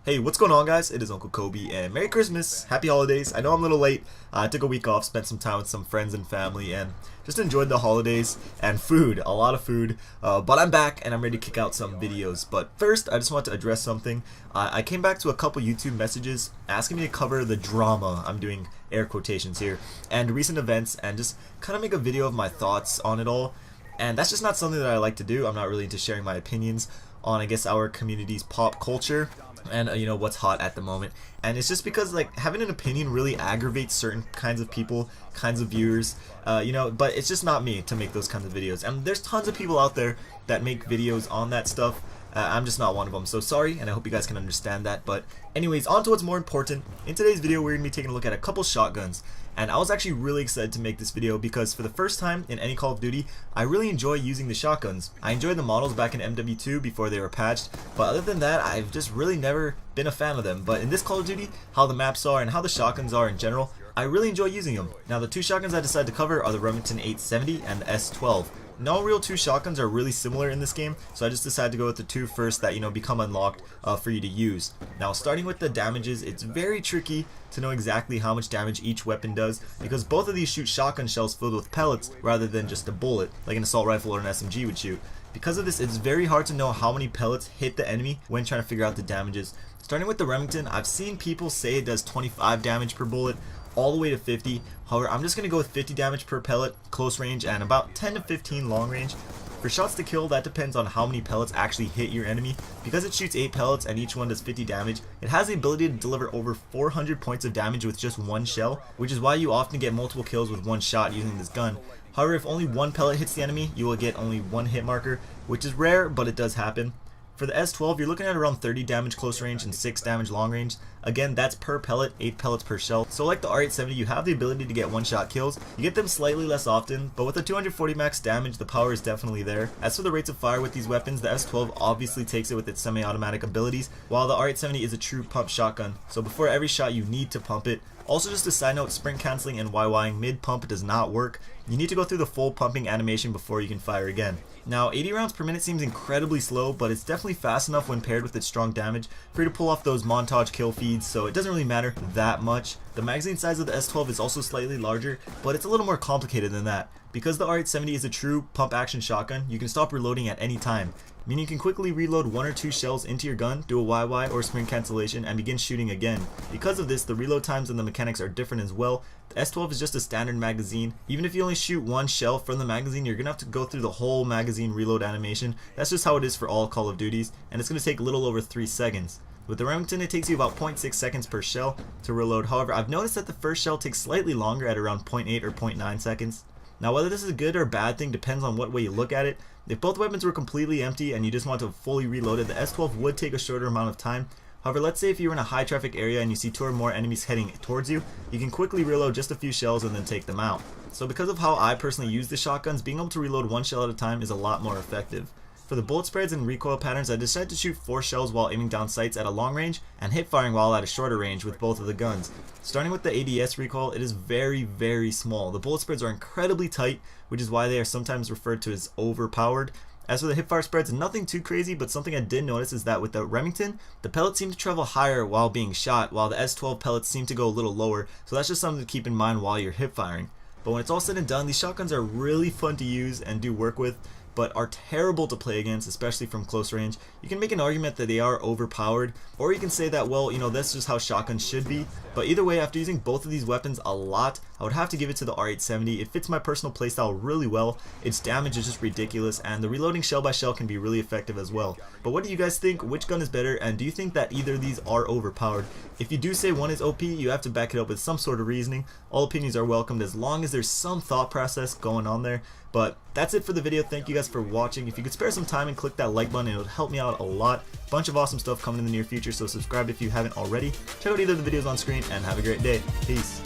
Hey, what's going on, guys? It is Uncle Kobe, and Merry Christmas, Happy Holidays. I know I'm a little late. I took a week off, spent some time with some friends and family, and just enjoyed the holidays and food, a lot of food. But I'm back, and I'm ready to kick out some videos. But first, I just want to address something. I came back to a couple YouTube messages asking me to cover the drama, I'm doing air quotations here, and recent events, and just kind of make a video of my thoughts on it all. And that's just not something that I like to do. I'm not really into sharing my opinions on, I guess, our community's pop culture and you know, what's hot at the moment. And it's just because, like, having an opinion really aggravates certain kinds of people, kinds of viewers, you know, but it's just not me to make those kinds of videos. And there's tons of people out there that make videos on that stuff. I'm just not one of them, so sorry, and I hope you guys can understand that. But anyways, on to what's more important. In today's video, we're going to be taking a look at a couple shotguns. And I was actually really excited to make this video because for the first time in any Call of Duty, I really enjoy using the shotguns. I enjoyed the models back in MW2 before they were patched, but other than that, I've just really never been a fan of them. But in this Call of Duty, how the maps are and how the shotguns are in general, I really enjoy using them. Now, the two shotguns I decided to cover are the Remington 870 and the S12. No real two shotguns are really similar in this game, so I just decided to go with the two first that, you know, become unlocked for you to use. Now, starting with the damages, it's very tricky to know exactly how much damage each weapon does because both of these shoot shotgun shells filled with pellets rather than just a bullet like an assault rifle or an SMG would shoot. Because of this, it's very hard to know how many pellets hit the enemy when trying to figure out the damages. Starting with the Remington, I've seen people say it does 25 damage per bullet, all the way to 50. However, I'm just going to go with 50 damage per pellet, close range, and about 10 to 15 long range. For shots to kill, that depends on how many pellets actually hit your enemy. Because it shoots 8 pellets and each one does 50 damage, it has the ability to deliver over 400 points of damage with just one shell, which is why you often get multiple kills with one shot using this gun. However, if only one pellet hits the enemy, you will get only one hit marker, which is rare, but it does happen. For the S12, you're looking at around 30 damage close range and 6 damage long range. Again, that's per pellet, 8 pellets per shell. So like the R870, you have the ability to get one-shot kills. You get them slightly less often, but with the 240 max damage, the power is definitely there. As for the rates of fire with these weapons, the S12 obviously takes it with its semi-automatic abilities, while the R870 is a true pump shotgun. So before every shot, you need to pump it. Also, just a side note, sprint canceling and YYing mid-pump does not work. You need to go through the full pumping animation before you can fire again. Now, 80 rounds per minute seems incredibly slow, but it's definitely fast enough when paired with its strong damage for you to pull off those montage kill feeds, so it doesn't really matter that much. The magazine size of the S12 is also slightly larger, but it's a little more complicated than that. Because the R870 is a true pump action shotgun, you can stop reloading at any time, meaning you can quickly reload 1 or 2 shells into your gun, do a YY or sprint cancellation, and begin shooting again. Because of this, the reload times and the mechanics are different as well. The S12 is just a standard magazine. Even if you only shoot 1 shell from the magazine, you're gonna have to go through the whole magazine reload animation. That's just how it is for all Call of Duties, and it's gonna take a little over 3 seconds. With the Remington, it takes you about 0.6 seconds per shell to reload. However, I've noticed that the first shell takes slightly longer at around 0.8 or 0.9 seconds. Now, whether this is a good or bad thing depends on what way you look at it. If both weapons were completely empty and you just want to fully reload it, the S12 would take a shorter amount of time. However, let's say if you're in a high traffic area and you see 2 or more enemies heading towards you, you can quickly reload just a few shells and then take them out. So because of how I personally use the shotguns, being able to reload 1 shell at a time is a lot more effective. For the bullet spreads and recoil patterns, I decided to shoot 4 shells while aiming down sights at a long range and hip firing while at a shorter range with both of the guns. Starting with the ADS recoil, it is very small. The bullet spreads are incredibly tight, which is why they are sometimes referred to as overpowered. As for the hipfire spreads, nothing too crazy, but something I did notice is that with the Remington, the pellets seem to travel higher while being shot, while the S12 pellets seem to go a little lower, so that's just something to keep in mind while you're hip firing. But when it's all said and done, these shotguns are really fun to use and do work with, but are terrible to play against, especially from close range. You can make an argument that they are overpowered, or you can say that, well, you know, that's just how shotguns should be. But either way, after using both of these weapons a lot, I would have to give it to the R870. It fits my personal playstyle really well, its damage is just ridiculous, and the reloading shell by shell can be really effective as well. But what do you guys think? Which gun is better, and do you think that either of these are overpowered? If you do say one is OP, you have to back it up with some sort of reasoning. All opinions are welcomed as long as there's some thought process going on there. But that's it for the video. Thank you guys for watching. If you could spare some time and click that like button, it would help me out a lot. Bunch of awesome stuff coming in the near future, so subscribe if you haven't already. Check out either of the videos on screen and have a great day. Peace.